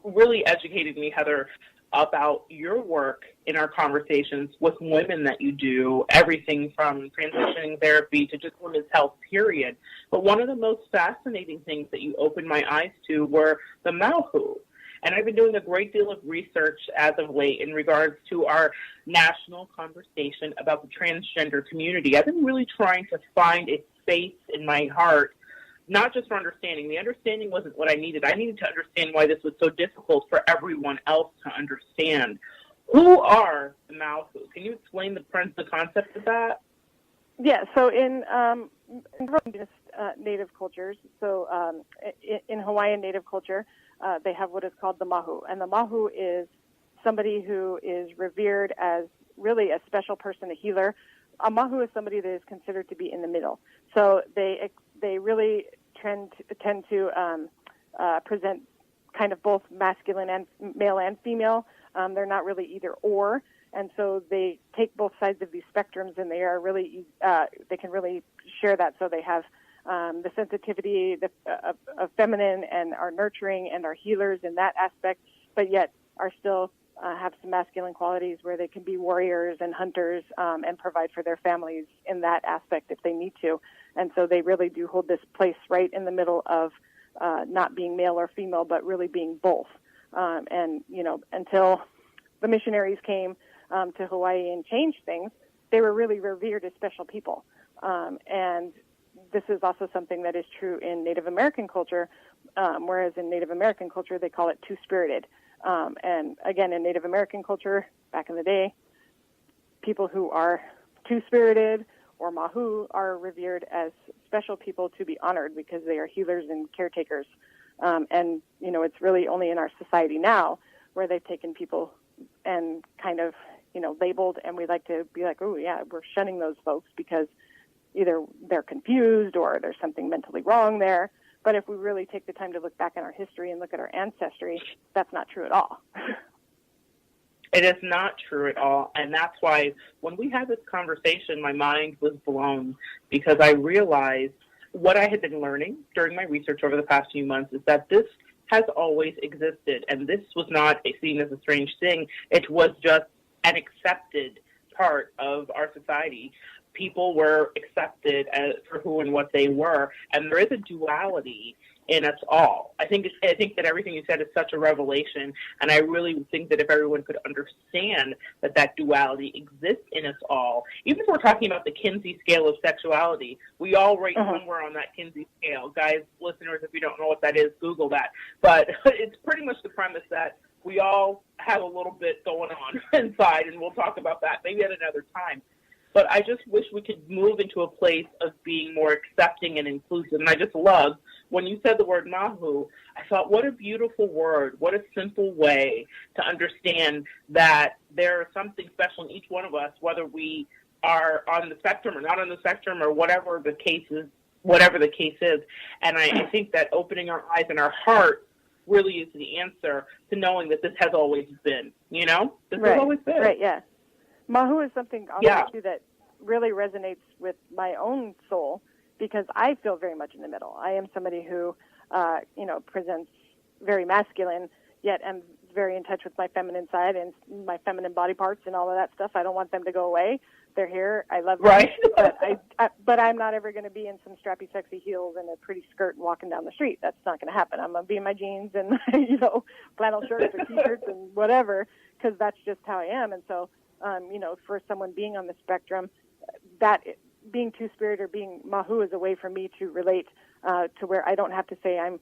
really educated me, Heather, about your work in our conversations with women that you do, everything from transitioning therapy to just women's health, period. But one of the most fascinating things that you opened my eyes to were the Mahu. And I've been doing a great deal of research as of late in regards to our national conversation about the transgender community. I've been really trying to find a space in my heart, not just for understanding. The understanding wasn't what I needed. I needed to understand why this was so difficult for everyone else to understand. Who are the Mahu? Can you explain the concept of that? Yeah, so in native cultures, so in Hawaiian native culture, they have what is called the Mahu. And the Mahu is somebody who is revered as really a special person, a healer. A Mahu is somebody that is considered to be in the middle. So they really tend to present kind of both masculine and male and female. They're not really either or. And so they take both sides of these spectrums, and they are really they can really share that. So they have the sensitivity of feminine and are nurturing and are healers in that aspect, but yet are still have some masculine qualities where they can be warriors and hunters and provide for their families in that aspect if they need to. And so they really do hold this place right in the middle of not being male or female, but really being both. And, you know, until the missionaries came to Hawaii and changed things, they were really revered as special people. And this is also something that is true in Native American culture, whereas in Native American culture, they call it two-spirited. And again, in Native American culture, back in the day, people who are two-spirited or Mahu are revered as special people to be honored because they are healers and caretakers. And, you know, it's really only in our society now where they've taken people and kind of, you know, labeled, and we like to be like, oh, yeah, we're shunning those folks because either they're confused or there's something mentally wrong there. But if we really take the time to look back in our history and look at our ancestry, that's not true at all. It is not true at all. And that's why when we had this conversation, my mind was blown because I realized what I had been learning during my research over the past few months is that this has always existed. And this was not seen as a strange thing. It was just an accepted part of our society. People were accepted for who and what they were, and there is a duality in us all. I think that everything you said is such a revelation, and I really think that if everyone could understand that duality exists in us all, even if we're talking about the Kinsey scale of sexuality, we all rate somewhere on that Kinsey scale. Guys, listeners, if you don't know what that is, Google that. But it's pretty much the premise that we all have a little bit going on inside, and we'll talk about that maybe at another time. But I just wish we could move into a place of being more accepting and inclusive. And I just loved when you said the word Mahu, I thought, what a beautiful word, what a simple way to understand that there is something special in each one of us, whether we are on the spectrum or not on the spectrum or whatever the case is. And I think that opening our eyes and our heart really is the answer to knowing that this has always been, you know? This has always been. Right, yeah. Mahu is something also too that really resonates with my own soul because I feel very much in the middle. I am somebody who, presents very masculine, yet am very in touch with my feminine side and my feminine body parts and all of that stuff. I don't want them to go away. They're here. I love them. Right. But I'm not ever going to be in some strappy, sexy heels and a pretty skirt and walking down the street. That's not going to happen. I'm going to be in my jeans and, flannel shirts or T-shirts and whatever because that's just how I am. And so, for someone being on the spectrum, that being two-spirit or being Mahu is a way for me to relate to where I don't have to say I'm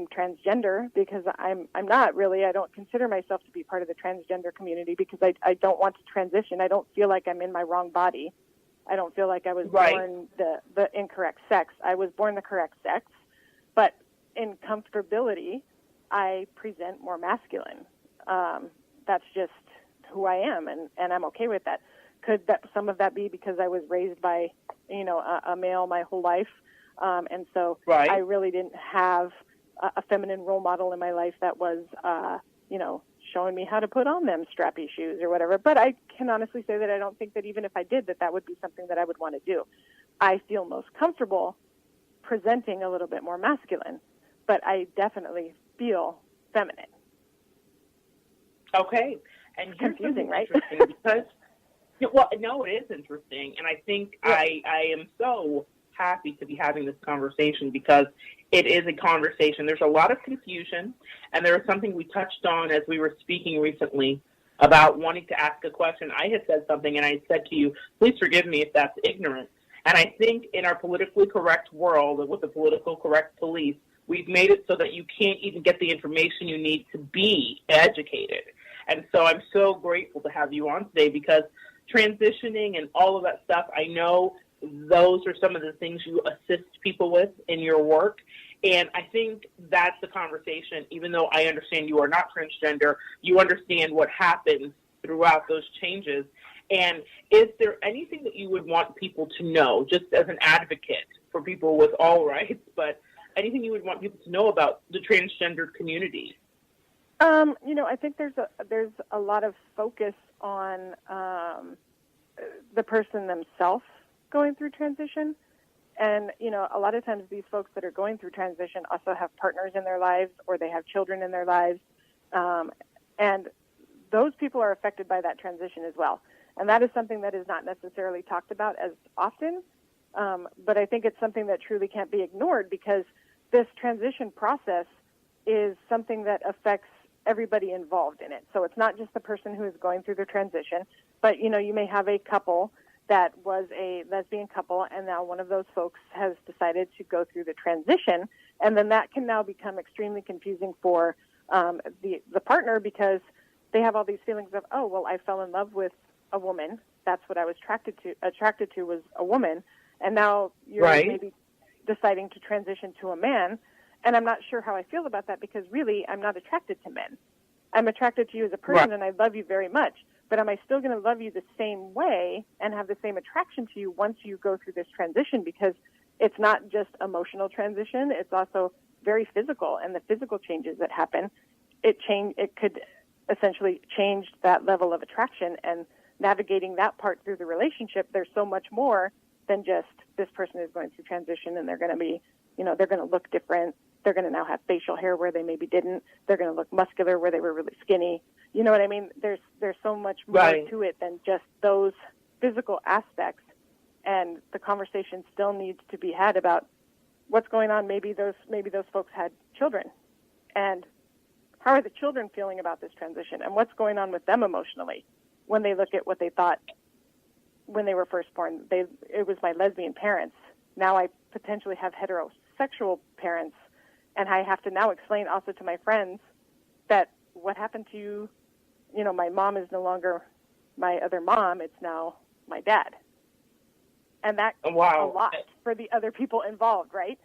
transgender because I'm not really. I don't consider myself to be part of the transgender community because I don't want to transition. I don't feel like I'm in my wrong body. I don't feel like I was born the incorrect sex. I was born the correct sex, but in comfortability, I present more masculine. That's just who I am, and I'm okay with that. Could some of that be because I was raised by, a male my whole life, and so I really didn't have a feminine role model in my life that was, showing me how to put on them strappy shoes or whatever. But I can honestly say that I don't think that even if I did, that would be something that I would want to do. I feel most comfortable presenting a little bit more masculine, but I definitely feel feminine. Okay. And here's Confusing, something right? interesting because, yeah, well, no, it is interesting. And I think Yeah. I am so happy to be having this conversation because it is a conversation. There's a lot of confusion, and there was something we touched on as we were speaking recently about wanting to ask a question. I had said something, and I said to you, please forgive me if that's ignorant. And I think in our politically correct world, with the political correct police, we've made it so that you can't even get the information you need to be educated. And so I'm so grateful to have you on today because transitioning and all of that stuff, I know those are some of the things you assist people with in your work. And I think that's the conversation, even though I understand you are not transgender, you understand what happens throughout those changes. And is there anything that you would want people to know, just as an advocate for people with all rights, but anything you would want people to know about the transgender community? I think there's a lot of focus on the person themselves going through transition. And, a lot of times these folks that are going through transition also have partners in their lives or they have children in their lives. And those people are affected by that transition as well. And that is something that is not necessarily talked about as often. But I think it's something that truly can't be ignored because this transition process is something that affects everybody involved in it. So it's not just the person who is going through the transition, but, you may have a couple that was a lesbian couple, and now one of those folks has decided to go through the transition, and then that can now become extremely confusing for the partner because they have all these feelings of, oh, well, I fell in love with a woman. That's what I was attracted to was a woman, and now you're maybe deciding to transition to a man, and I'm not sure how I feel about that because really I'm not attracted to men. I'm attracted to you as a person, and I love you very much. But am I still going to love you the same way and have the same attraction to you once you go through this transition? Because it's not just emotional transition; it's also very physical, and the physical changes that happen, it could essentially change that level of attraction. And navigating that part through the relationship, there's so much more than just this person is going through transition, and they're going to be, they're going to look different. They're going to now have facial hair where they maybe didn't. They're going to look muscular where they were really skinny. You know what I mean? There's so much more to it than just those physical aspects, and the conversation still needs to be had about what's going on. Maybe those folks had children, and how are the children feeling about this transition, and what's going on with them emotionally when they look at what they thought when they were first born. It was my lesbian parents. Now I potentially have heterosexual parents, and I have to now explain also to my friends that what happened to you, my mom is no longer my other mom, it's now my dad. And that's a lot for the other people involved, right?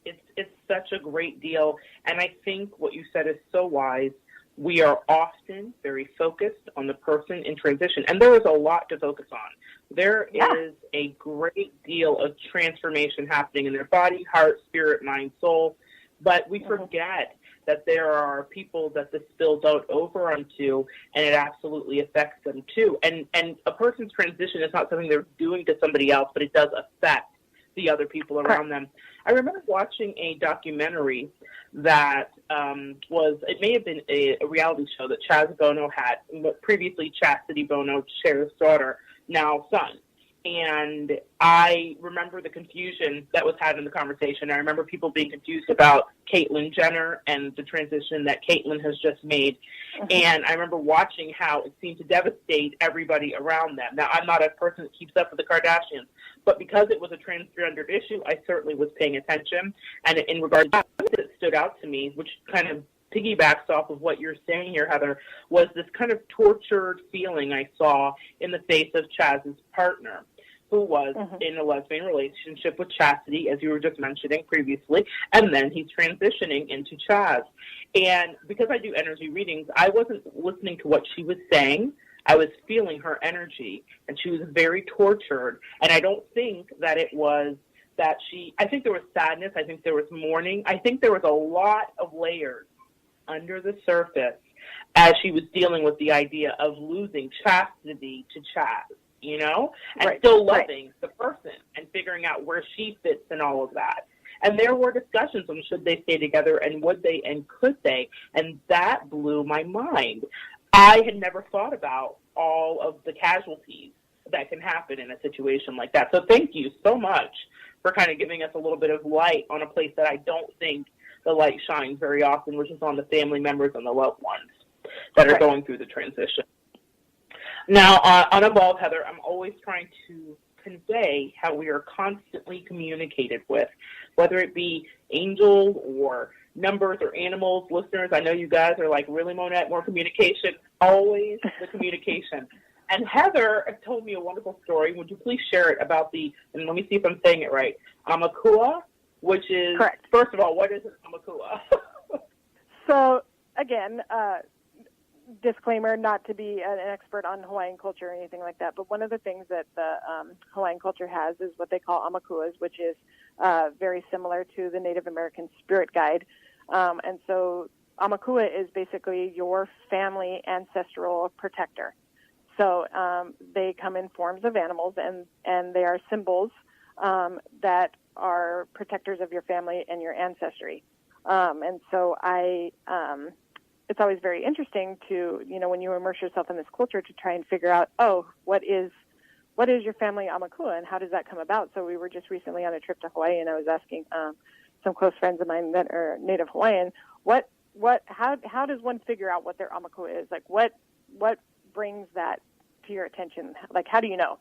It's such a great deal. And I think what you said is so wise. We are often very focused on the person in transition, and there is a lot to focus on. There is a great deal of transformation happening in their body, heart, spirit, mind, soul, but we forget that there are people that this spills out over onto, and it absolutely affects them too. And a person's transition is not something they're doing to somebody else, but it does affect the other people around them. I remember watching a documentary that it may have been a reality show that Chaz Bono had, but previously Chastity Bono, Cher's daughter, now son. And I remember the confusion that was had in the conversation. I remember people being confused about Caitlyn Jenner and the transition that Caitlyn has just made. And I remember watching how it seemed to devastate everybody around them. Now, I'm not a person that keeps up with the Kardashians, but because it was a transgendered issue, I certainly was paying attention. And in regard to that, it stood out to me, which kind of piggybacks off of what you're saying here, Heather, was this kind of tortured feeling I saw in the face of Chaz's partner, who was in a lesbian relationship with Chastity, as you were just mentioning previously, and then he's transitioning into Chaz. And because I do energy readings, I wasn't listening to what she was saying. I was feeling her energy, and she was very tortured. And I don't think that it was that I think there was sadness. I think there was mourning. I think there was a lot of layers under the surface as she was dealing with the idea of losing Chastity to Chaz, and still loving the person and figuring out where she fits in all of that. And there were discussions on should they stay together and would they and could they. And that blew my mind. I had never thought about all of the casualties that can happen in a situation like that. So thank you so much for kind of giving us a little bit of light on a place that I don't think the light shines very often, which is on the family members and the loved ones that are going through the transition. Now, on Evolve, Heather, I'm always trying to convey how we are constantly communicated with, whether it be angels or numbers or animals. Listeners, I know you guys are like, really, Monette, more communication? Always the communication. And Heather told me a wonderful story. Would you please share it about and let me see if I'm saying it right, Amakua, which is, correct. First of all, what is an Amakua? So, again, disclaimer, not to be an expert on Hawaiian culture or anything like that, but one of the things that the Hawaiian culture has is what they call amakuas, which is very similar to the Native American spirit guide. And so Amakua is basically your family ancestral protector. So they come in forms of animals, and they are symbols that are protectors of your family and your ancestry. And so it's always very interesting to, when you immerse yourself in this culture, to try and figure out, what is your family Amakua and how does that come about? So we were just recently on a trip to Hawaii, and I was asking some close friends of mine that are Native Hawaiian, how does one figure out what their Amakua is? Like what brings that to your attention? Like, how do you know?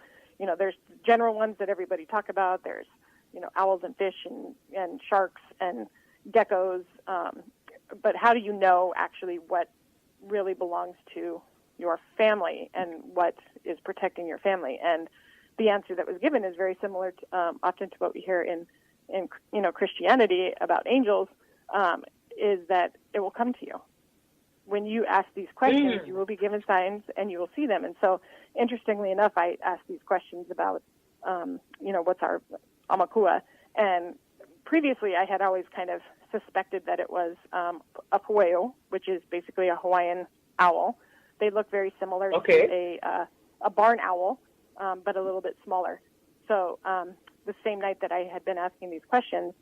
There's general ones that everybody talk about. There's, owls and fish and sharks and geckos. But how do you know actually what really belongs to your family and what is protecting your family? And the answer that was given is very similar to, often to what we hear in Christianity about angels, is that it will come to you. When you ask these questions, you will be given signs and you will see them. And so, interestingly enough, I asked these questions about, what's our Amakua. And previously, I had always kind of suspected that it was a pueo, which is basically a Hawaiian owl. They look very similar to a barn owl, but a little bit smaller. So the same night that I had been asking these questions,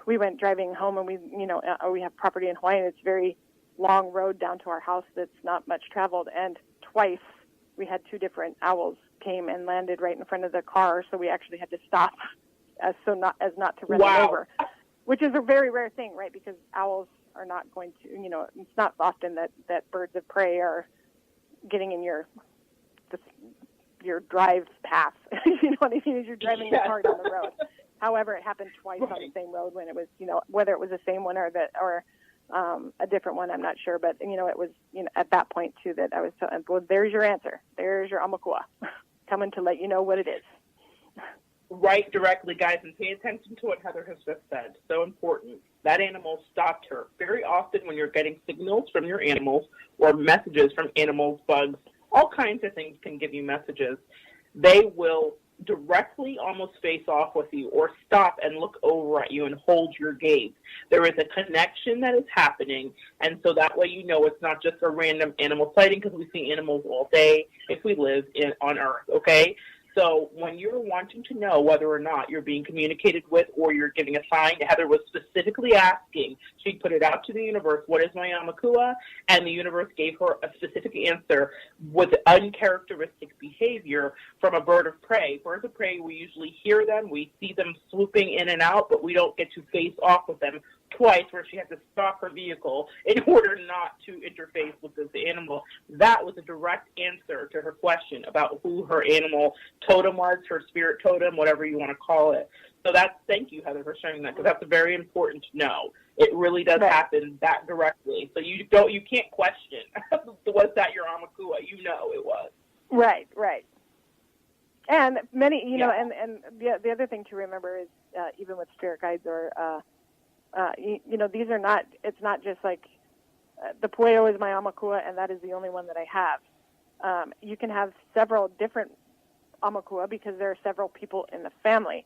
we went driving home, and we have property in Hawaii, and it's a very long road down to our house that's not much traveled. And twice we had two different owls came and landed right in front of the car, so we actually had to stop as not to run it over. Which is a very rare thing, right? Because owls are not going to, it's not often that birds of prey are getting in your drive path. You know what I mean? As you're driving your car down the road. However, it happened twice on the same road when it was, whether it was the same one or a different one, I'm not sure. But, it was, at that point, too, that I was telling, well, there's your answer. There's your Amakua coming to let you know what it is. Right directly, guys, and pay attention to what Heather has just said. So important. That animal stopped her. Very often when you're getting signals from your animals or messages from animals, bugs, all kinds of things can give you messages. They will directly almost face off with you or stop and look over at you and hold your gaze. There is a connection that is happening, and so that way it's not just a random animal sighting, because we see animals all day if we live on Earth, okay? So when you're wanting to know whether or not you're being communicated with or you're giving a sign, Heather was specifically asking, she put it out to the universe, what is my Amakua? And the universe gave her a specific answer with uncharacteristic behavior from a bird of prey. Birds of prey, we usually hear them, we see them swooping in and out, but we don't get to face off with them twice, where she had to stop her vehicle in order not to interface with this animal. That was a direct answer to her question about who her animal totem was, her spirit totem, whatever you want to call it. So thank you, Heather, for sharing that, because that's very important to know. It really does happen that directly. So you can't question, was that your Amakua? It was. Right. And many, and the other thing to remember is even with spirit guides or these are not, it's not just like the pueo is my Amakua and that is the only one that I have. You can have several different Amakua because there are several people in the family.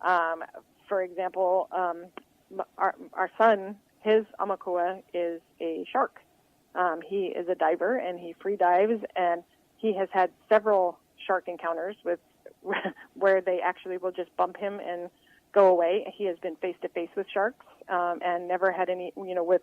For example, our son, his Amakua is a shark. He is a diver and he free dives, and he has had several shark encounters where they actually will just bump him and go away. He has been face to face with sharks and never had any, with